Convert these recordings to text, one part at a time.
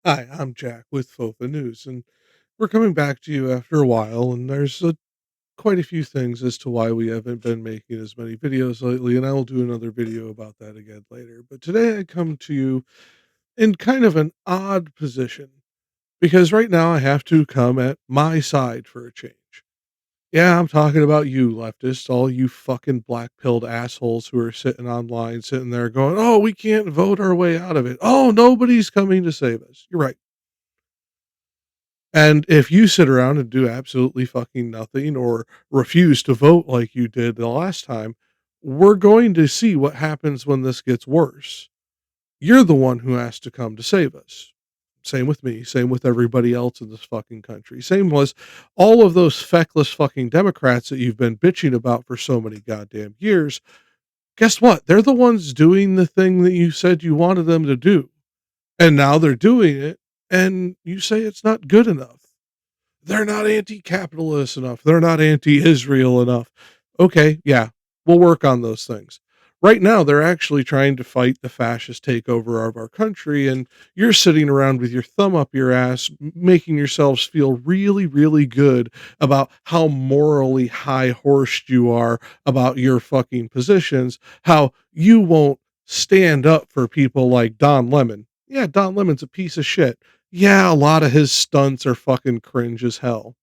Hi, I'm Jack with FOFANews, and we're coming back to you after a while, and there's quite a few things as to why we haven't been making as many videos lately, and I will do another video about that again later. But today I come to you in kind of an odd position, because right now I have to come at my side for a change. Yeah, I'm talking about you, leftists, all you fucking black-pilled assholes who are sitting online, sitting there going, "Oh, we can't vote our way out of it. Oh, nobody's coming to save us." You're right. And if you sit around and do absolutely fucking nothing or refuse to vote like you did the last time, we're going to see what happens when this gets worse. You're the one who has to come to save us. Same with me, same with everybody else in this fucking country. Same was all of those feckless fucking Democrats that you've been bitching about for so many goddamn years. Guess what? They're the ones doing the thing that you said you wanted them to do. And now they're doing it, and you say it's not good enough. They're not anti-capitalist enough. They're not anti-Israel enough. Okay, yeah, we'll work on those things. Right now, they're actually trying to fight the fascist takeover of our country, and you're sitting around with your thumb up your ass, making yourselves feel really, really good about how morally high-horsed you are about your fucking positions, how you won't stand up for people like Don Lemon. Yeah, Don Lemon's a piece of shit. Yeah, a lot of his stunts are fucking cringe as hell.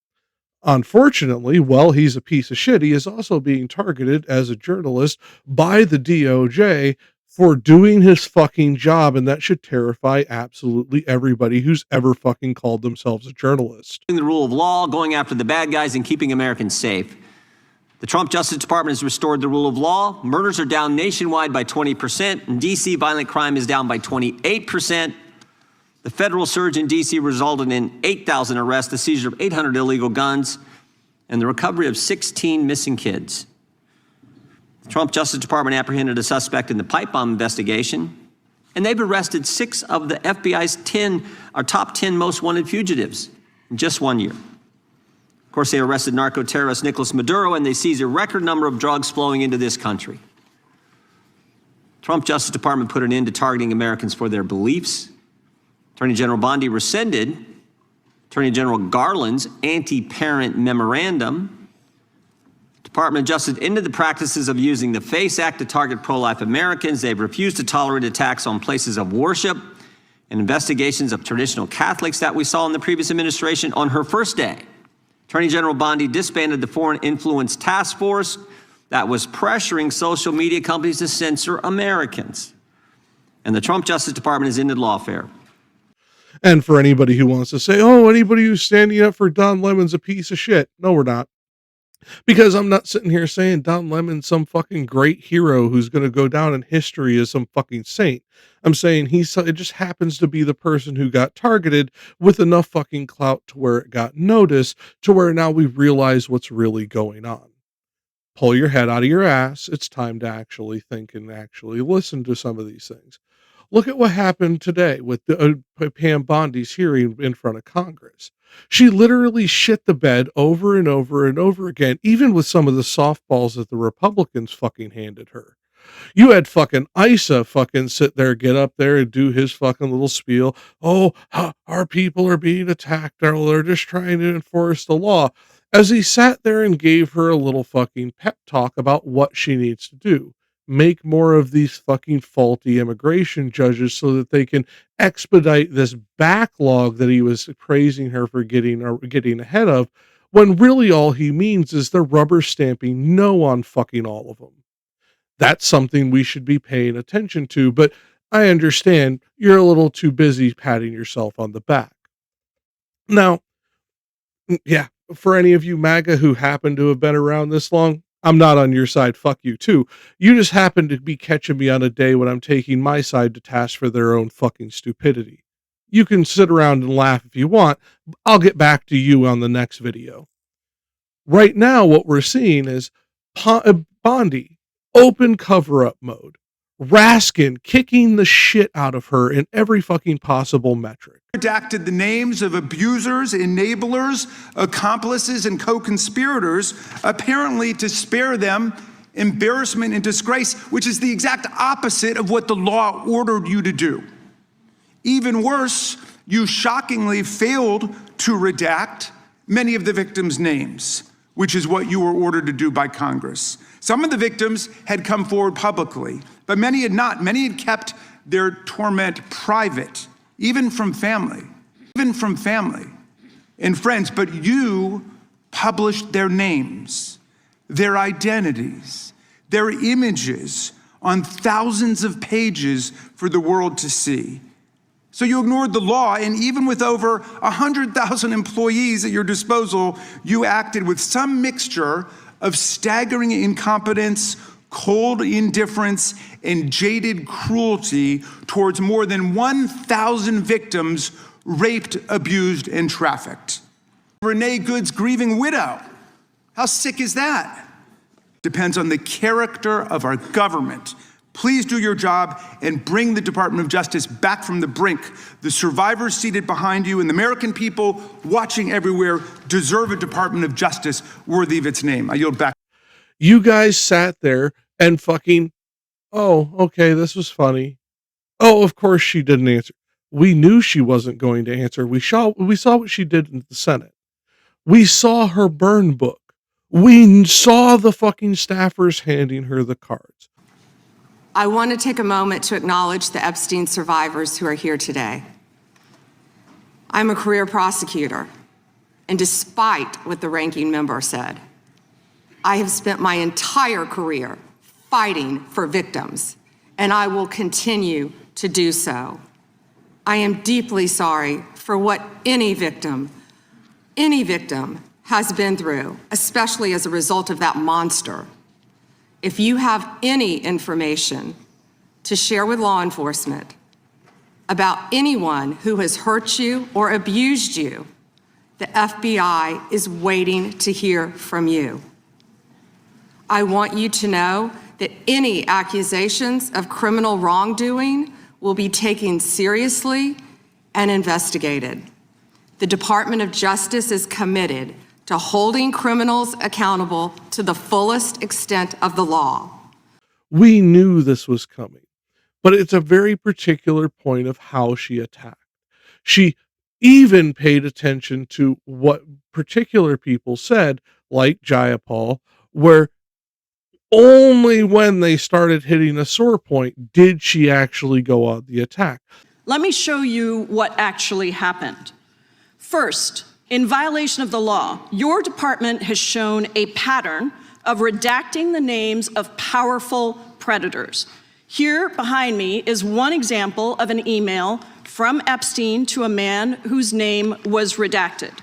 Unfortunately, while he's a piece of shit, he is also being targeted as a journalist by the DOJ for doing his fucking job, and that should terrify absolutely everybody who's ever fucking called themselves a journalist. The rule of law, going after the bad guys, and keeping Americans safe. The Trump Justice Department has restored the rule of law. Murders are down nationwide by 20%. In D.C., violent crime is down by 28%. The federal surge in D.C. resulted in 8,000 arrests, the seizure of 800 illegal guns, and the recovery of 16 missing kids. The Trump Justice Department apprehended a suspect in the pipe bomb investigation, and they've arrested 6 of the FBI's top 10 most wanted fugitives in just 1 year. Of course, they arrested narco-terrorist Nicolas Maduro, and they seized a record number of drugs flowing into this country. Trump Justice Department put an end to targeting Americans for their beliefs. Attorney General Bondi rescinded Attorney General Garland's anti-parent memorandum. Department of Justice ended the practices of using the FACE Act to target pro-life Americans. They've refused to tolerate attacks on places of worship and investigations of traditional Catholics that we saw in the previous administration. On her first day, Attorney General Bondi disbanded the Foreign Influence Task Force that was pressuring social media companies to censor Americans. And the Trump Justice Department has ended lawfare. And for anybody who wants to say, oh, anybody who's standing up for Don Lemon's a piece of shit. No, we're not. Because I'm not sitting here saying Don Lemon's some fucking great hero who's going to go down in history as some fucking saint. I'm saying it just happens to be the person who got targeted with enough fucking clout to where it got noticed, to where now we realize what's really going on. Pull your head out of your ass. It's time to actually think and actually listen to some of these things. Look at what happened today with Pam Bondi's hearing in front of Congress. She literally shit the bed over and over and over again, even with some of the softballs that the Republicans fucking handed her. You had fucking Issa fucking sit there, get up there and do his fucking little spiel. Oh, our people are being attacked. They're just trying to enforce the law. As he sat there and gave her a little fucking pep talk about what she needs to do. Make more of these fucking faulty immigration judges so that they can expedite this backlog that he was praising her for getting ahead of, when really all he means is the rubber stamping no on fucking all of them. That's something we should be paying attention to, but I understand you're a little too busy patting yourself on the back. Now, yeah, for any of you MAGA who happen to have been around this long, I'm not on your side. Fuck you too. You just happen to be catching me on a day when I'm taking my side to task for their own fucking stupidity. You can sit around and laugh if you want. I'll get back to you on the next video. Right now, what we're seeing is Bondi, open cover-up mode. Raskin kicking the shit out of her in every fucking possible metric. Redacted the names of abusers, enablers, accomplices, and co-conspirators, apparently to spare them embarrassment and disgrace, which is the exact opposite of what the law ordered you to do. Even worse, You shockingly failed to redact many of the victims' names, which is what you were ordered to do by Congress. Some of the victims had come forward publicly, but many had not. Many had kept their torment private, even from family and friends. But you published their names, their identities, their images on thousands of pages for the world to see. So you ignored the law, and even with over 100,000 employees at your disposal, you acted with some mixture of staggering incompetence, cold indifference, and jaded cruelty towards more than 1,000 victims raped, abused, and trafficked. Renee Good's grieving widow. How sick is that? Depends on the character of our government. Please do your job and bring the Department of Justice back from the brink. The survivors seated behind you and the American people watching everywhere deserve a Department of Justice worthy of its name. I yield back. You guys sat there and fucking, oh, okay, this was funny. Oh, of course she didn't answer. We knew she wasn't going to answer. We saw what she did in the Senate. We saw her burn book. We saw the fucking staffers handing her the cards. I want to take a moment to acknowledge the Epstein survivors who are here today. I'm a career prosecutor, and despite what the ranking member said, I have spent my entire career fighting for victims, and I will continue to do so. I am deeply sorry for what any victim has been through, especially as a result of that monster. If you have any information to share with law enforcement about anyone who has hurt you or abused you, the FBI is waiting to hear from you. I want you to know that any accusations of criminal wrongdoing will be taken seriously and investigated. The Department of Justice is committed to holding criminals accountable to the fullest extent of the law. We knew this was coming, but it's a very particular point of how she attacked. She even paid attention to what particular people said, like Jayapal, where only when they started hitting a sore point did she actually go on the attack. Let me show you what actually happened. First, in violation of the law, your department has shown a pattern of redacting the names of powerful predators. Here behind me is one example of an email from Epstein to a man whose name was redacted.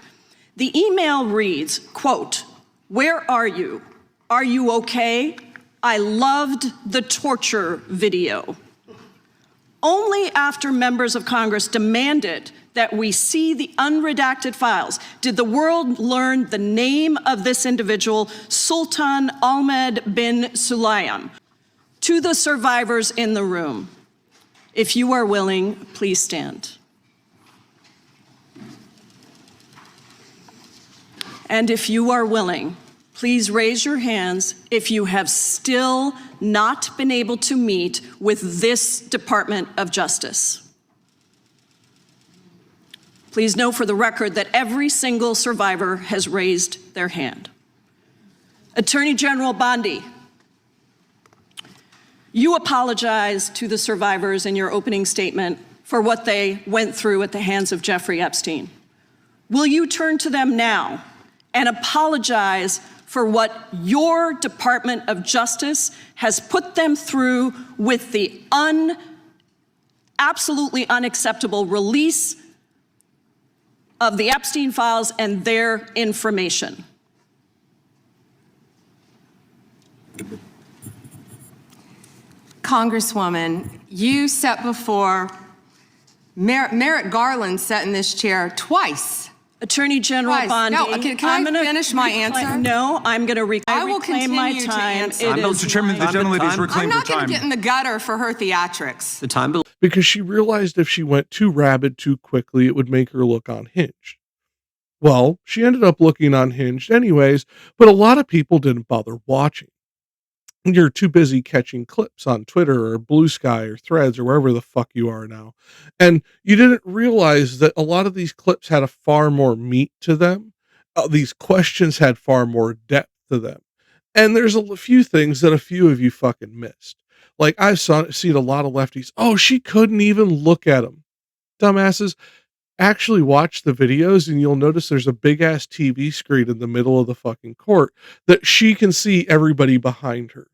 The email reads, quote, "Where are you? Are you okay? I loved the torture video." Only after members of Congress demanded that we see the unredacted files did the world learn the name of this individual, Sultan Ahmed bin Sulayem. To the survivors in the room, if you are willing, please stand. And if you are willing, please raise your hands if you have still not been able to meet with this Department of Justice. Please know for the record that every single survivor has raised their hand. Attorney General Bondi, you apologized to the survivors in your opening statement for what they went through at the hands of Jeffrey Epstein. Will you turn to them now and apologize for what your Department of Justice has put them through with the absolutely unacceptable release of the Epstein files and their information? Congresswoman, you sat before, Merrick Garland sat in this chair twice. Attorney General Twice. Bondi. No, can I finish my answer? No, I'm going to reclaim my continue to time. answer. Mr. Chairman, the gentlelady's reclaimed I'm her not going time. to get in the gutter for her theatrics. The time Because she realized if she went too rabid too quickly, it would make her look unhinged. Well, she ended up looking unhinged anyways, but a lot of people didn't bother watching. you're too busy catching clips on Twitter or Blue Sky or Threads or wherever the fuck you are now. And you didn't realize that a lot of these clips had a far more meat to them. These questions had far more depth to them. And there's a few things that a few of you fucking missed. Like seen a lot of lefties. Oh, she couldn't even look at them. Dumbasses. Actually watch the videos and you'll notice there's a big ass TV screen in the middle of the fucking court that she can see everybody behind her.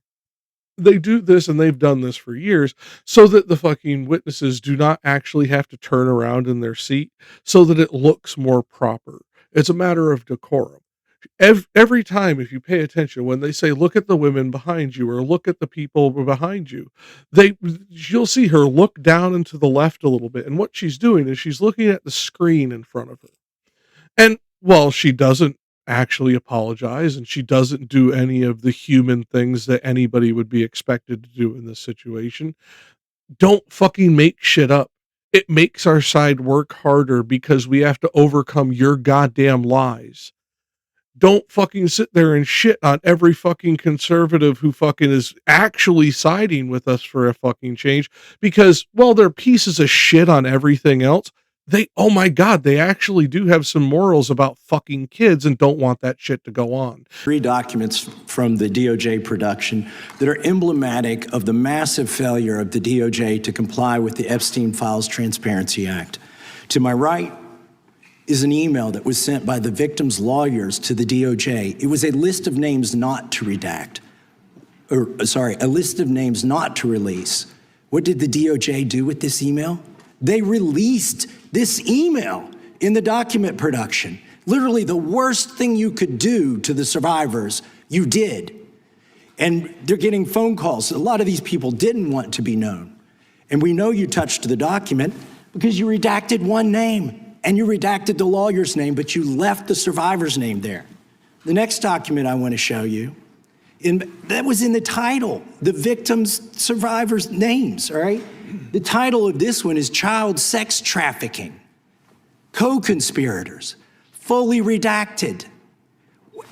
They do this, and they've done this for years, so that the fucking witnesses do not actually have to turn around in their seat, so that it looks more proper. It's a matter of decorum. Every time, if you pay attention, when they say, look at the women behind you or look at the people behind you, you'll see her look down and to the left a little bit. And what she's doing is she's looking at the screen in front of her. And while she doesn't actually apologize and she doesn't do any of the human things that anybody would be expected to do in this situation, don't fucking make shit up. It makes our side work harder because we have to overcome your goddamn lies. Don't fucking sit there and shit on every fucking conservative who fucking is actually siding with us for a fucking change because, well, they're pieces of shit on everything else. Oh my God, they actually do have some morals about fucking kids and don't want that shit to go on. 3 documents from the DOJ production that are emblematic of the massive failure of the DOJ to comply with the Epstein Files Transparency Act. To my right is an email that was sent by the victim's lawyers to the DOJ. It was a list of names not to redact, a list of names not to release. What did the DOJ do with this email? They released this email in the document production. Literally the worst thing you could do to the survivors, you did. And they're getting phone calls. A lot of these people didn't want to be known. And we know you touched the document because you redacted one name and you redacted the lawyer's name, but you left the survivor's name there. The next document I want to show you, that was in the title, the victims' survivors' names, all right? The title of this one is Child Sex Trafficking, Co-Conspirators, fully redacted.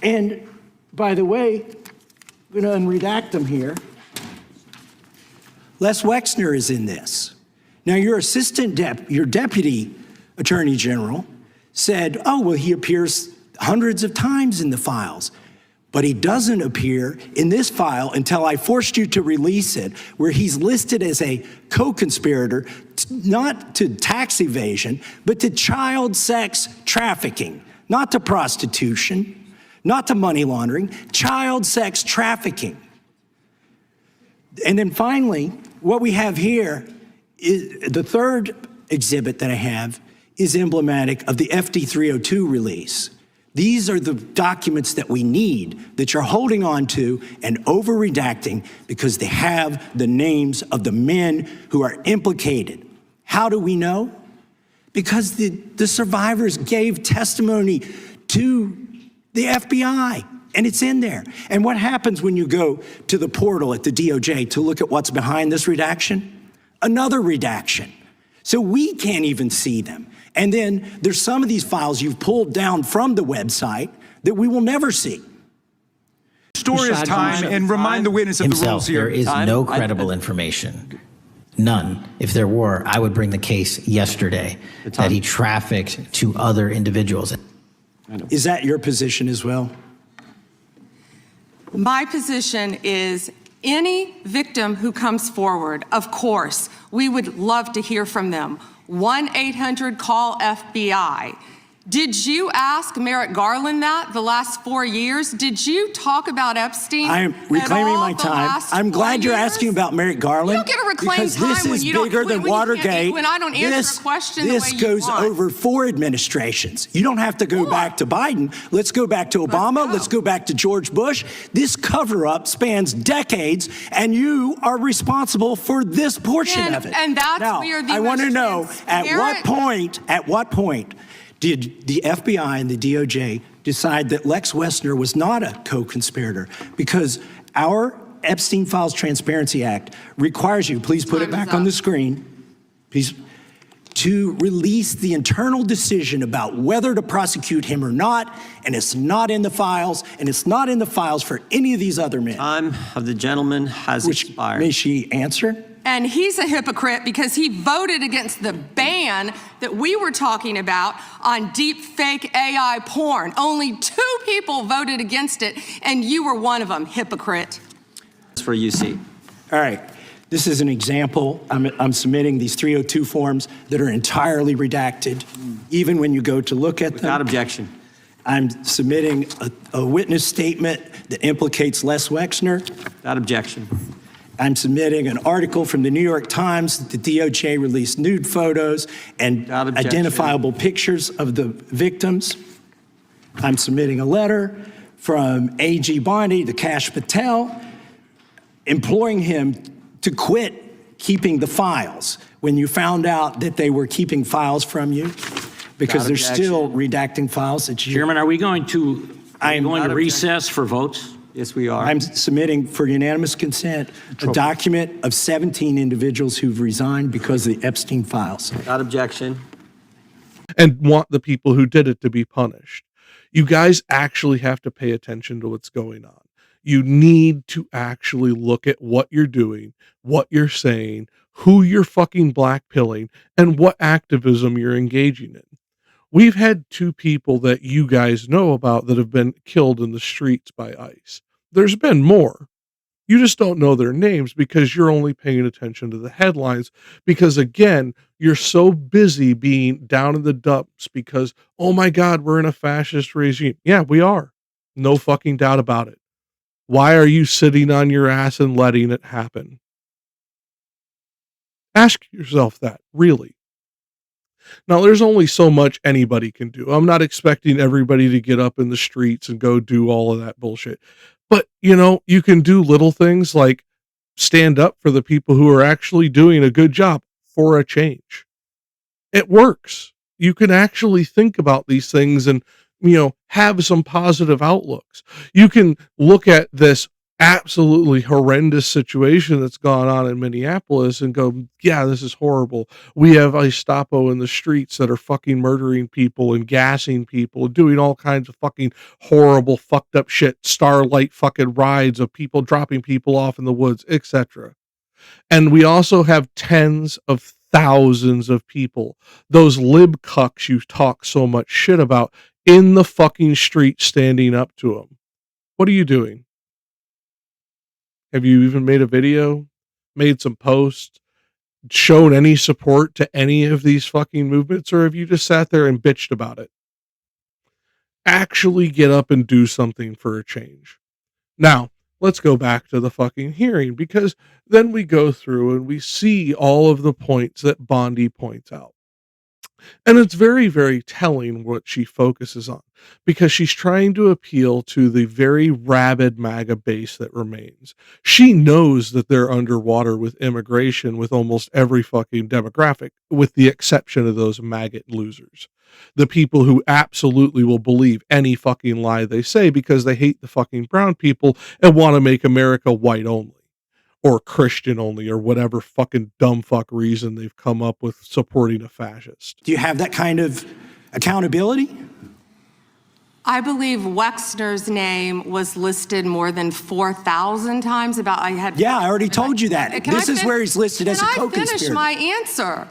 And by the way, I'm going to unredact them here. Les Wexner is in this. Now your your deputy attorney general said, oh, well, he appears hundreds of times in the files. But he doesn't appear in this file until I forced you to release it, where he's listed as a co-conspirator, not to tax evasion, but to child sex trafficking, not to prostitution, not to money laundering, child sex trafficking. And then finally, what we have here is the third exhibit that I have is emblematic of the FD 302 release. These are the documents that we need that you're holding on to and over-redacting because they have the names of the men who are implicated. How do we know? Because the survivors gave testimony to the FBI, and it's in there. And what happens when you go to the portal at the DOJ to look at what's behind this redaction? Another redaction. So we can't even see them. And then there's some of these files you've pulled down from the website that we will never see. Story is time, and remind the witness of the rules here. There is no credible information. None. If there were, I would bring the case yesterday that he trafficked to other individuals. Is that your position as well? My position is any victim who comes forward, of course, we would love to hear from them. 1-800-CALL-FBI. Did you ask Merrick Garland that the last 4 years? Did you talk about Epstein? I am reclaiming my time. I'm glad you're asking about Merrick Garland. You don't get to reclaim because this time is when you don't, bigger than Watergate. When I don't answer a question the way This you goes want. over 4 administrations. You don't have to go back to Biden. Let's go back to Obama. Let's go back to George Bush. This cover-up spans decades, and you are responsible for this portion of it. And that's now, where the I want to know at what point did the FBI and the DOJ decide that Lex Wessner was not a co-conspirator? Because our Epstein Files Transparency Act requires you, please put it back on the screen, please. to release the internal decision about whether to prosecute him or not, and it's not in the files, and it's not in the files for any of these other men. Time of the gentleman has expired. May she answer? And he's a hypocrite because he voted against the ban that we were talking about on deep fake AI porn. Only 2 people voted against it, and you were one of them, hypocrite. For UC. All right. This is an example. I'm submitting these 302 forms that are entirely redacted, even when you go to look at them. Without objection. I'm submitting a witness statement that implicates Les Wexner. Without objection. I'm submitting an article from the New York Times that the DOJ released nude photos and identifiable pictures of the victims. I'm submitting a letter from AG Bondi to Kash Patel, imploring him to quit keeping the files when you found out that they were keeping files from you, because they're still redacting files that you... Chairman, are we going to recess for votes? Yes, we are. I'm submitting for unanimous consent a document of 17 individuals who've resigned because of the Epstein files. Without objection. And want the people who did it to be punished. You guys actually have to pay attention to what's going on. You need to actually look at what you're doing, what you're saying, who you're fucking blackpilling, and what activism you're engaging in. We've had 2 people that you guys know about that have been killed in the streets by ICE. There's been more. You just don't know their names because you're only paying attention to the headlines, because again, you're so busy being down in the dumps because, oh my God, we're in a fascist regime. Yeah, we are. No fucking doubt about it. Why are you sitting on your ass and letting it happen? Ask yourself that, really. Now, there's only so much anybody can do. I'm not expecting everybody to get up in the streets and go do all of that bullshit. But, you know, you can do little things like stand up for the people who are actually doing a good job for a change. It works. You can actually think about these things and, you know, have some positive outlooks. You can look at this absolutely horrendous situation that's gone on in Minneapolis and go, yeah, this is horrible. We have Gestapo in the streets that are fucking murdering people and gassing people and doing all kinds of fucking horrible, fucked up shit, starlight fucking rides of people dropping people off in the woods, etc. And we also have tens of thousands of people, those lib cucks you talk so much shit about, in the fucking street standing up to them. What are you doing? Have you even made a video, made some posts, shown any support to any of these fucking movements, or have you just sat there and bitched about it? Actually get up and do something for a change. Now, let's go back to the fucking hearing, because then we go through and we see all of the points that Bondi points out. And it's very, very telling what she focuses on, because she's trying to appeal to the very rabid MAGA base that remains. She knows that they're underwater with immigration with almost every fucking demographic, with the exception of those maggot losers. The people who absolutely will believe any fucking lie they say because they hate the fucking brown people and want to make America white only. Or Christian only, or whatever fucking dumb fuck reason they've come up with supporting a fascist. Do you have that kind of accountability? I believe Wexner's name was listed more than 4,000 times. Yeah, I already told you that. This is where he's listed as a co-conspirator. Can I finish my answer?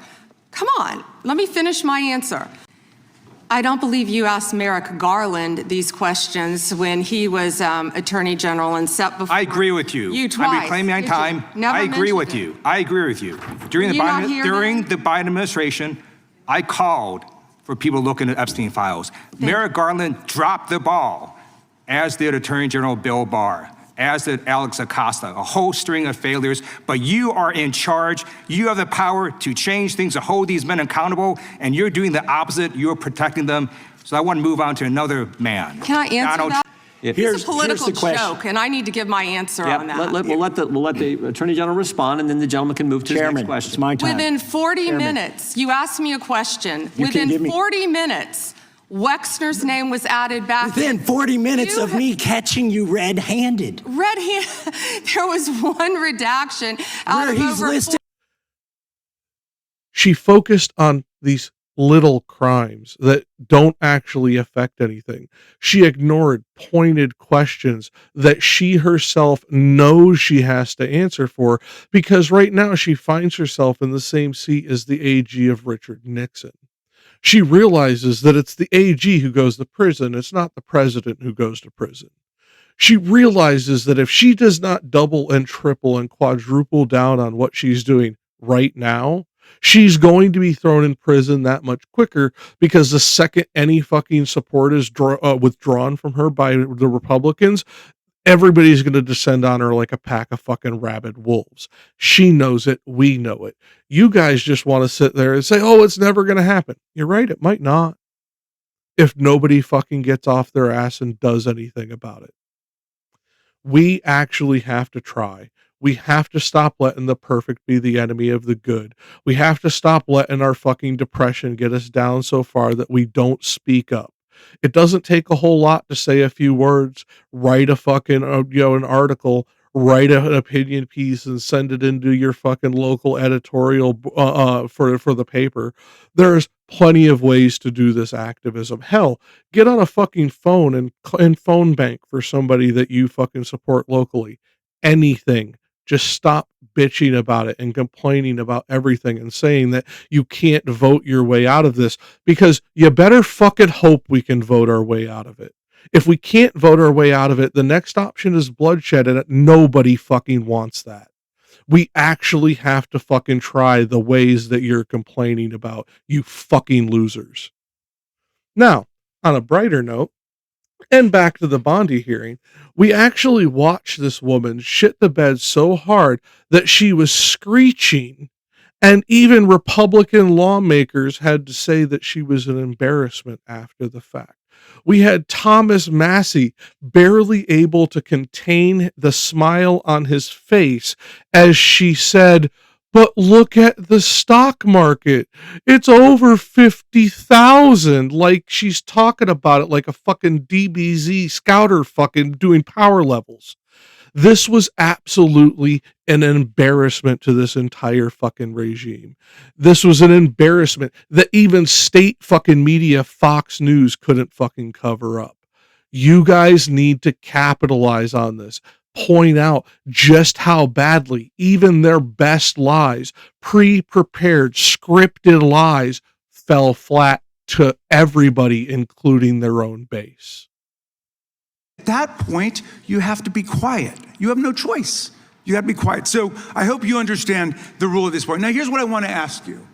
Come on, let me finish my answer. I don't believe you asked Merrick Garland these questions when he was Attorney General and set before. I agree with you. You twice. I'm reclaiming my time. I agree with you. I agree with you. During the Biden administration, I called for people looking at Epstein files. Merrick Garland dropped the ball, as did Attorney General Bill Barr, as did Alex Acosta, a whole string of failures. But you are in charge. You have the power to change things, to hold these men accountable, and you're doing the opposite. You're protecting them. So I want to move on to another man. Can I answer that? Here's a political joke, and I need to give my answer on that. We'll let the Attorney General respond, and then the gentleman can move to his next question. It's my time. Within 40 minutes, you asked me a question. Within 40 minutes, Wexner's name was added back. Within 40 minutes of me catching you red-handed. There was one redaction out where of he's listed. She focused on these little crimes that don't actually affect anything. She ignored pointed questions that she herself knows she has to answer for, because right now she finds herself in the same seat as the AG of Richard Nixon. She realizes that it's the AG who goes to prison, it's not the president who goes to prison. She realizes that if she does not double and triple and quadruple down on what she's doing right now, she's going to be thrown in prison that much quicker, because the second any fucking support is withdrawn from her by the Republicans, everybody's going to descend on her like a pack of fucking rabid wolves. She knows it. We know it. You guys just want to sit there and say, oh, it's never going to happen. You're right. It might not, if nobody fucking gets off their ass and does anything about it. We actually have to try. We have to stop letting the perfect be the enemy of the good. We have to stop letting our fucking depression get us down so far that we don't speak up. It doesn't take a whole lot to say a few words, write a fucking, an article, write an opinion piece and send it into your fucking local editorial for the paper. There's plenty of ways to do this activism. Hell, get on a fucking phone and phone bank for somebody that you fucking support locally. Anything. Just stop bitching about it and complaining about everything and saying that you can't vote your way out of this, because you better fucking hope we can vote our way out of it. If we can't vote our way out of it, the next option is bloodshed, and nobody fucking wants that. We actually have to fucking try the ways that you're complaining about, you fucking losers. Now, on a brighter note, and back to the Bondi hearing, we actually watched this woman shit the bed so hard that she was screeching, and even Republican lawmakers had to say that she was an embarrassment after the fact. We had Thomas Massie barely able to contain the smile on his face as she said, "But look at the stock market. It's over 50,000. Like she's talking about it like a fucking DBZ scouter fucking doing power levels. This was absolutely an embarrassment to this entire fucking regime. This was an embarrassment that even state fucking media, Fox News, couldn't fucking cover up. You guys need to capitalize on this. Point out just how badly even their best lies, pre-prepared, scripted lies, fell flat to everybody, including their own base. At that point, you have to be quiet. You have no choice. You have to be quiet. So I hope you understand the rule at this point. Now, here's what I want to ask you.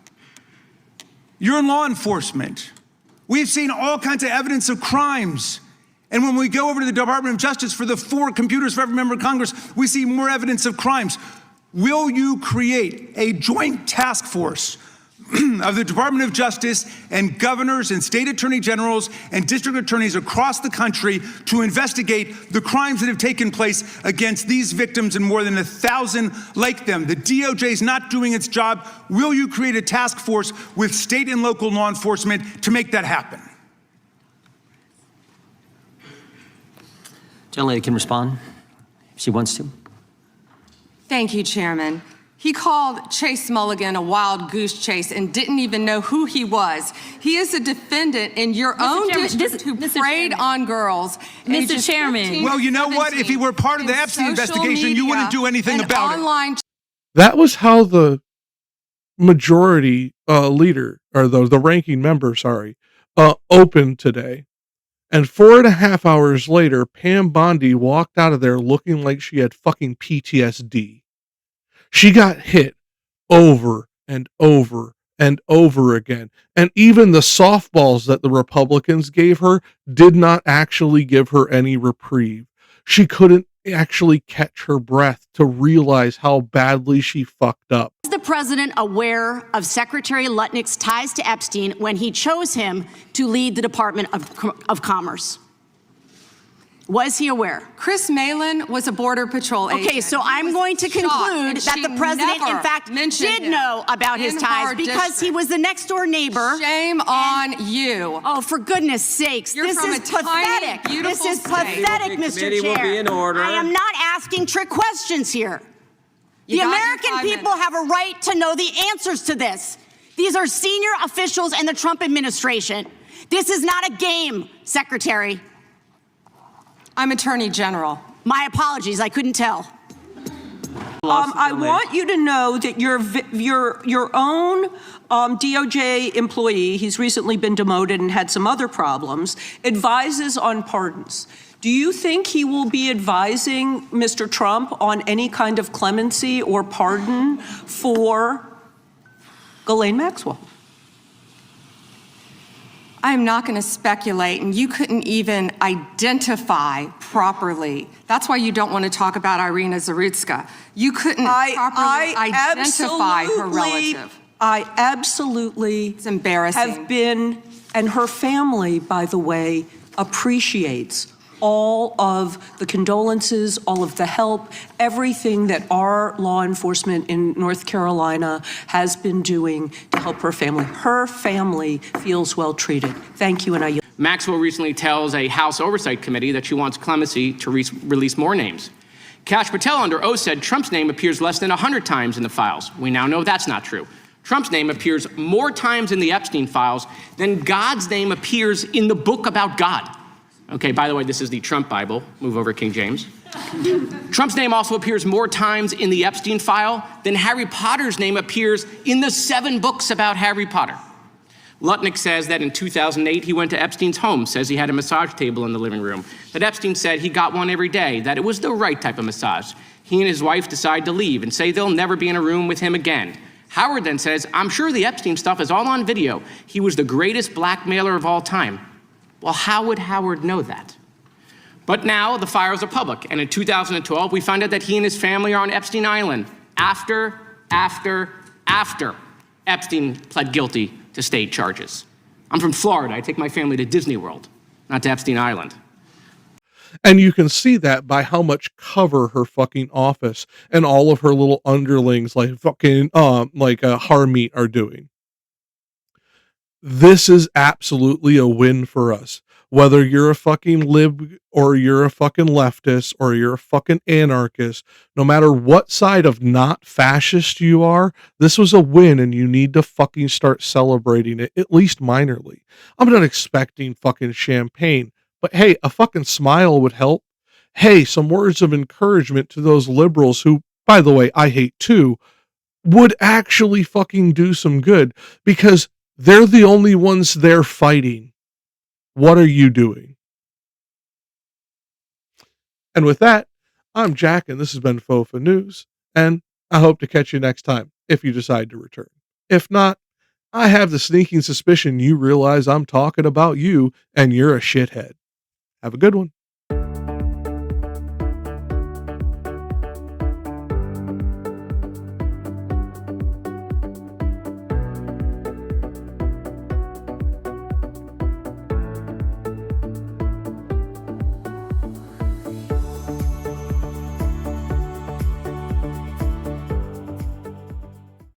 You're in law enforcement. We've seen all kinds of evidence of crimes. And when we go over to the Department of Justice for the 4 computers for every member of Congress, we see more evidence of crimes. Will you create a joint task force of the Department of Justice and governors and state attorney generals and district attorneys across the country to investigate the crimes that have taken place against these victims and more than 1,000 like them? The DOJ is not doing its job. Will you create a task force with state and local law enforcement to make that happen? Gentlelady can respond if she wants to. Thank you, Chairman. He called Chase Mulligan a wild goose chase and didn't even know who he was. He is a defendant in your own district who preyed on girls. Mr. Chairman. Well, you know what? If he were part of the Epstein investigation, you wouldn't do anything about it. That was how the majority leader, or the ranking member, opened today. And 4.5 hours later, Pam Bondi walked out of there looking like she had fucking PTSD. She got hit over and over and over again. And even the softballs that the Republicans gave her did not actually give her any reprieve. She couldn't actually catch her breath to realize how badly she fucked up. Was the president aware of Secretary Lutnick's ties to Epstein when he chose him to lead the Department of Commerce? Was he aware? Chris Malin was a Border Patrol agent. Okay, so I'm going to conclude that the president, in fact, did know about his ties because he was the next door neighbor. Shame on you. Oh, for goodness sakes. This is pathetic. This is pathetic, Mr. Chair. I am not asking trick questions here. The American people have a right to know the answers to this. These are senior officials in the Trump administration. This is not a game, Secretary. I'm Attorney General. My apologies, I couldn't tell. I want you to know that your own DOJ employee, he's recently been demoted and had some other problems, advises on pardons. Do you think he will be advising Mr. Trump on any kind of clemency or pardon for Ghislaine Maxwell? I'm not going to speculate, and you couldn't even identify properly. That's why you don't want to talk about Irina Zarutska. You couldn't properly identify her relative. I absolutely it's embarrassing. Have been, and her family, by the way, appreciates all of the condolences, all of the help, everything that our law enforcement in North Carolina has been doing to help her family. Her family feels well treated. Thank you, and I yield. Maxwell recently tells a House Oversight Committee that she wants clemency to release more names. Kash Patel under oath said Trump's name appears less than 100 times in the files. We now know that's not true. Trump's name appears more times in the Epstein files than God's name appears in the book about God. Okay, by the way, this is the Trump Bible. Move over, King James. Trump's name also appears more times in the Epstein file than Harry Potter's name appears in the 7 books about Harry Potter. Lutnick says that in 2008, he went to Epstein's home, says he had a massage table in the living room, that Epstein said he got one every day, that it was the right type of massage. He and his wife decide to leave and say they'll never be in a room with him again. Howard then says, I'm sure the Epstein stuff is all on video. He was the greatest blackmailer of all time. Well, how would Howard know that? But now the files are public, and in 2012, we found out that he and his family are on Epstein Island after Epstein pled guilty to state charges. I'm from Florida. I take my family to Disney World, not to Epstein Island. And you can see that by how much cover her fucking office and all of her little underlings like fucking Harmeet are doing. This is absolutely a win for us. Whether you're a fucking lib or you're a fucking leftist or you're a fucking anarchist, no matter what side of not fascist you are, this was a win and you need to fucking start celebrating it, at least minorly. I'm not expecting fucking champagne, but hey, a fucking smile would help. Hey, some words of encouragement to those liberals who, by the way, I hate too, would actually fucking do some good because they're the only ones there fighting. What are you doing? And with that, I'm Jakk, and this has been FOFANews, and I hope to catch you next time if you decide to return. If not, I have the sneaking suspicion you realize I'm talking about you and you're a shithead. Have a good one.